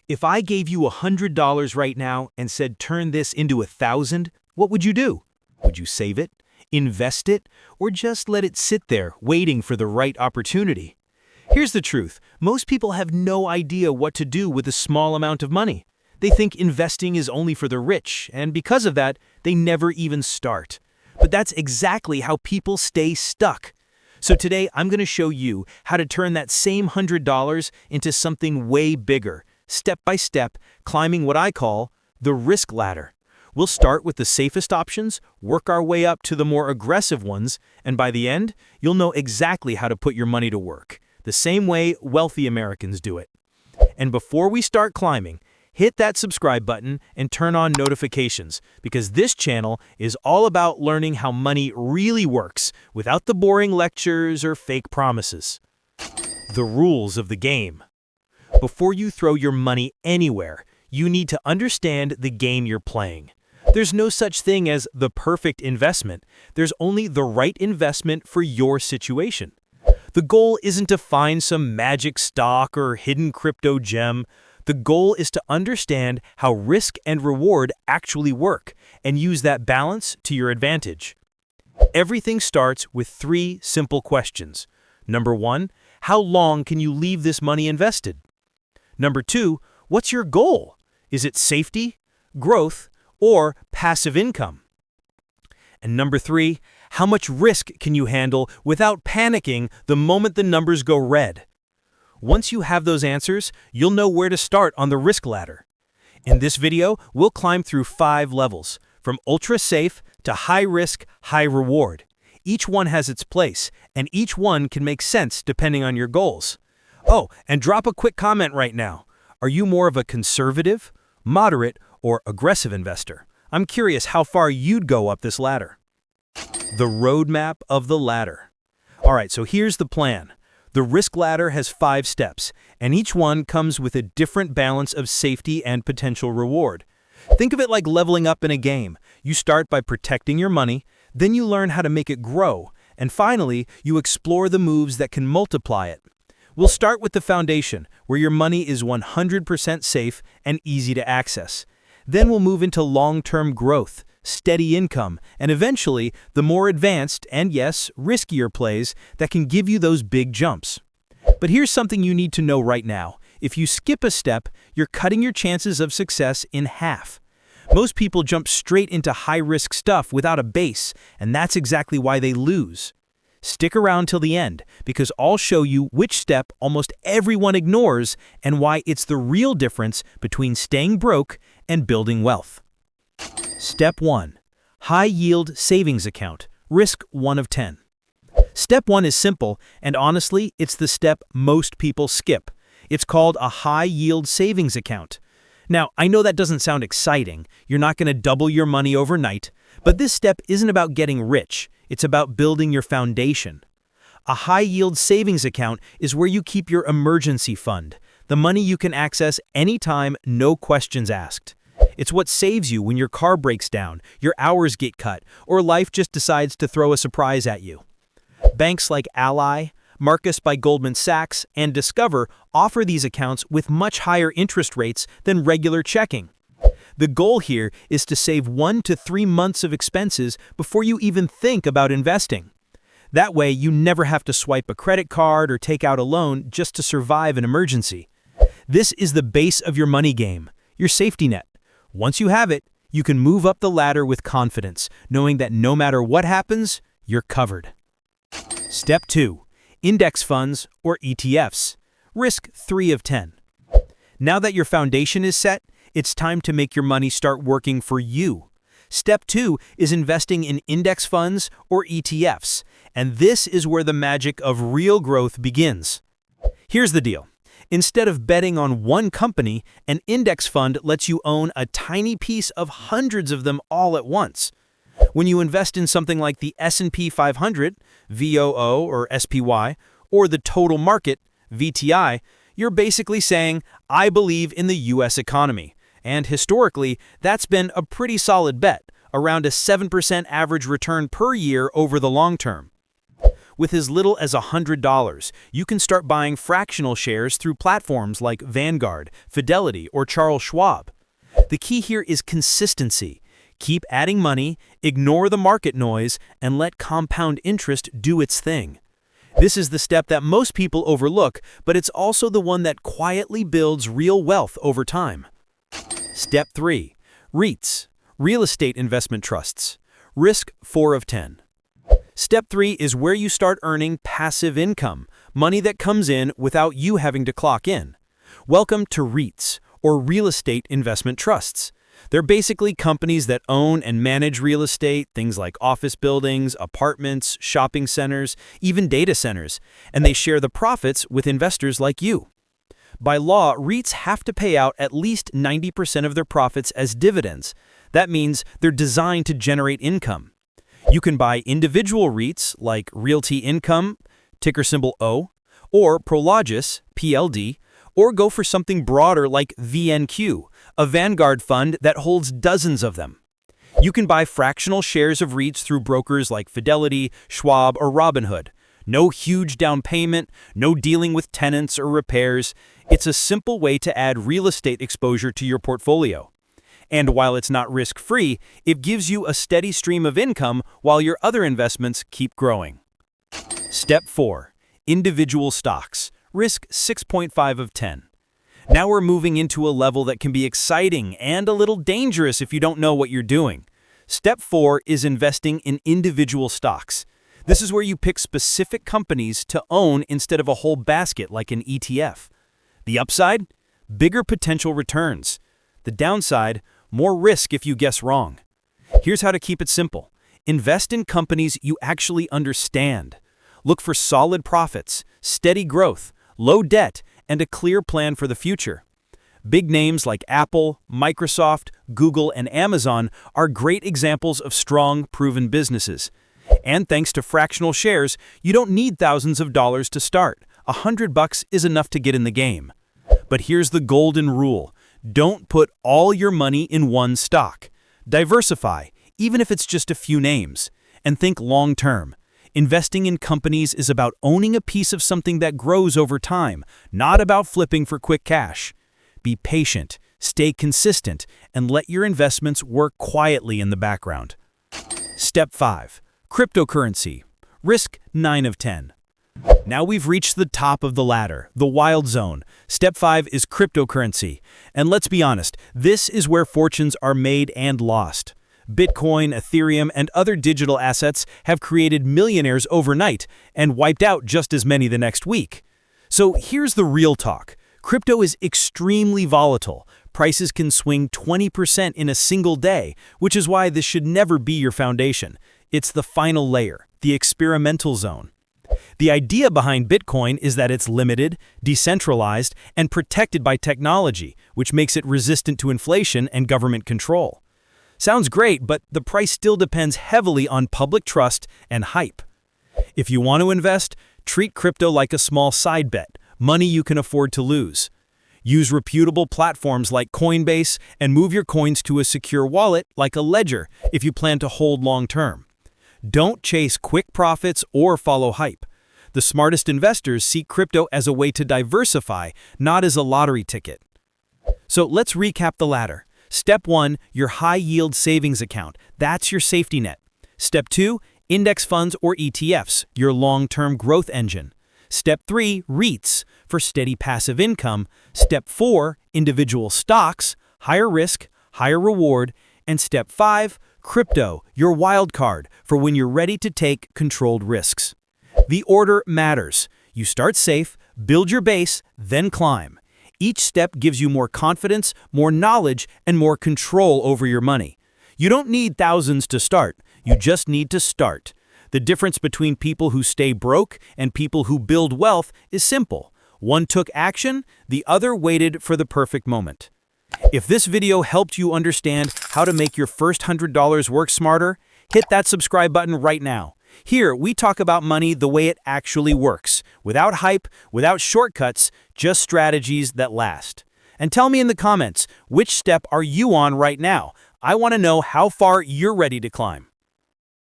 If I gave you $100 right now and said turn this into 1,000, what would you do? Would you save it, invest it, or just let it sit there waiting for the right opportunity? Here's the truth. Most people have no idea what to do with a small amount of money. They think investing is only for the rich, and because of that, they never even start. But that's exactly how people stay stuck. So today, I'm going to show you how to turn that same $100 into something way bigger, step by step, climbing what I call the risk ladder. We'll start with the safest options, work our way up to the more aggressive ones, and by the end, you'll know exactly how to put your money to work, the same way wealthy Americans do it. And before we start climbing, hit that subscribe button and turn on notifications, because this channel is all about learning how money really works without the boring lectures or fake promises. The rules of the game. Before you throw your money anywhere, you need to understand the game you're playing. There's no such thing as the perfect investment. There's only the right investment for your situation. The goal isn't to find some magic stock or hidden crypto gem. The goal is to understand how risk and reward actually work and use that balance to your advantage. Everything starts with 3 simple questions. Number 1, how long can you leave this money invested? Number 2, what's your goal? Is it safety, growth, or passive income? And number 3, how much risk can you handle without panicking the moment the numbers go red? Once you have those answers, you'll know where to start on the risk ladder. In this video, we'll climb through 5 levels, from ultra safe to high risk, high reward. Each one has its place, and each one can make sense depending on your goals. Oh, and drop a quick comment right now. Are you more of a conservative, moderate, or aggressive investor? I'm curious how far you'd go up this ladder. The roadmap of the ladder. All right, so here's the plan. The risk ladder has 5 steps, and each one comes with a different balance of safety and potential reward. Think of it like leveling up in a game. You start by protecting your money, then you learn how to make it grow, and finally, you explore the moves that can multiply it. We'll start with the foundation, where your money is 100% safe and easy to access. Then we'll move into long-term growth, steady income, and eventually the more advanced and yes, riskier plays that can give you those big jumps. But here's something you need to know right now. If you skip a step, you're cutting your chances of success in half. Most people jump straight into high-risk stuff without a base, and that's exactly why they lose. Stick around till the end, because I'll show you which step almost everyone ignores and why it's the real difference between staying broke and building wealth. Step 1. High-yield savings account, risk 1 of 10. Step 1 is simple, and honestly, it's the step most people skip. It's called a high-yield savings account. Now, I know that doesn't sound exciting. You're not going to double your money overnight, but this step isn't about getting rich. It's about building your foundation. A high-yield savings account is where you keep your emergency fund, the money you can access anytime, no questions asked. It's what saves you when your car breaks down, your hours get cut, or life just decides to throw a surprise at you. Banks like Ally, Marcus by Goldman Sachs, and Discover offer these accounts with much higher interest rates than regular checking. The goal here is to save 1 to 3 months of expenses before you even think about investing. That way, you never have to swipe a credit card or take out a loan just to survive an emergency. This is the base of your money game, your safety net. Once you have it, you can move up the ladder with confidence, knowing that no matter what happens, you're covered. Step 2. Index funds or ETFs. Risk 3 of 10. Now that your foundation is set, it's time to make your money start working for you. Step 2 is investing in index funds or ETFs, and this is where the magic of real growth begins. Here's the deal. Instead of betting on one company, an index fund lets you own a tiny piece of hundreds of them all at once. When you invest in something like the S&P 500, VOO or SPY, or the total market, VTI, you're basically saying, I believe in the US economy. And historically, that's been a pretty solid bet, around a 7% average return per year over the long term. With as little as $100, you can start buying fractional shares through platforms like Vanguard, Fidelity, or Charles Schwab. The key here is consistency. Keep adding money, ignore the market noise, and let compound interest do its thing. This is the step that most people overlook, but it's also the one that quietly builds real wealth over time. Step 3. REITs, Real Estate Investment Trusts. Risk 4 of 10. Step 3 is where you start earning passive income, money that comes in without you having to clock in. Welcome to REITs, or Real Estate Investment Trusts. They're basically companies that own and manage real estate, things like office buildings, apartments, shopping centers, even data centers, and they share the profits with investors like you. By law, REITs have to pay out at least 90% of their profits as dividends. That means they're designed to generate income. You can buy individual REITs like Realty Income, ticker symbol O, or Prologis, PLD, or go for something broader like VNQ, a Vanguard fund that holds dozens of them. You can buy fractional shares of REITs through brokers like Fidelity, Schwab, or Robinhood. No huge down payment, no dealing with tenants or repairs. It's a simple way to add real estate exposure to your portfolio. And while it's not risk-free, it gives you a steady stream of income while your other investments keep growing. Step 4. Individual stocks. Risk 6.5 of 10. Now we're moving into a level that can be exciting and a little dangerous if you don't know what you're doing. Step 4 is investing in individual stocks. This is where you pick specific companies to own instead of a whole basket like an ETF. The upside? Bigger potential returns. The downside? More risk if you guess wrong. Here's how to keep it simple. Invest in companies you actually understand. Look for solid profits, steady growth, low debt, and a clear plan for the future. Big names like Apple, Microsoft, Google, and Amazon are great examples of strong, proven businesses. And thanks to fractional shares, you don't need thousands of dollars to start. $100 is enough to get in the game. But here's the golden rule. Don't put all your money in one stock. Diversify, even if it's just a few names. And think long-term. Investing in companies is about owning a piece of something that grows over time, not about flipping for quick cash. Be patient, stay consistent, and let your investments work quietly in the background. Step 5. Cryptocurrency. Risk 9 of 10. Now we've reached the top of the ladder, the wild zone. Step 5 is cryptocurrency. And let's be honest, this is where fortunes are made and lost. Bitcoin, Ethereum, and other digital assets have created millionaires overnight and wiped out just as many the next week. So here's the real talk. Crypto is extremely volatile. Prices can swing 20% in a single day, which is why this should never be your foundation. It's the final layer, the experimental zone. The idea behind Bitcoin is that it's limited, decentralized, and protected by technology, which makes it resistant to inflation and government control. Sounds great, but the price still depends heavily on public trust and hype. If you want to invest, treat crypto like a small side bet, money you can afford to lose. Use reputable platforms like Coinbase and move your coins to a secure wallet like a ledger if you plan to hold long-term. Don't chase quick profits or follow hype. The smartest investors see crypto as a way to diversify, not as a lottery ticket. So let's recap the ladder. Step 1, your high-yield savings account. That's your safety net. Step 2, index funds or ETFs, your long-term growth engine. Step 3, REITs, for steady passive income. Step 4, individual stocks, higher risk, higher reward. And Step 5, crypto, your wild card, for when you're ready to take controlled risks. The order matters. You start safe, build your base, then climb. Each step gives you more confidence, more knowledge, and more control over your money. You don't need thousands to start. You just need to start. The difference between people who stay broke and people who build wealth is simple. One took action, the other waited for the perfect moment. If this video helped you understand how to make your first $100 work smarter, hit that subscribe button right now. Here, we talk about money the way it actually works, without hype, without shortcuts, just strategies that last. And tell me in the comments, which step are you on right now? I want to know how far you're ready to climb.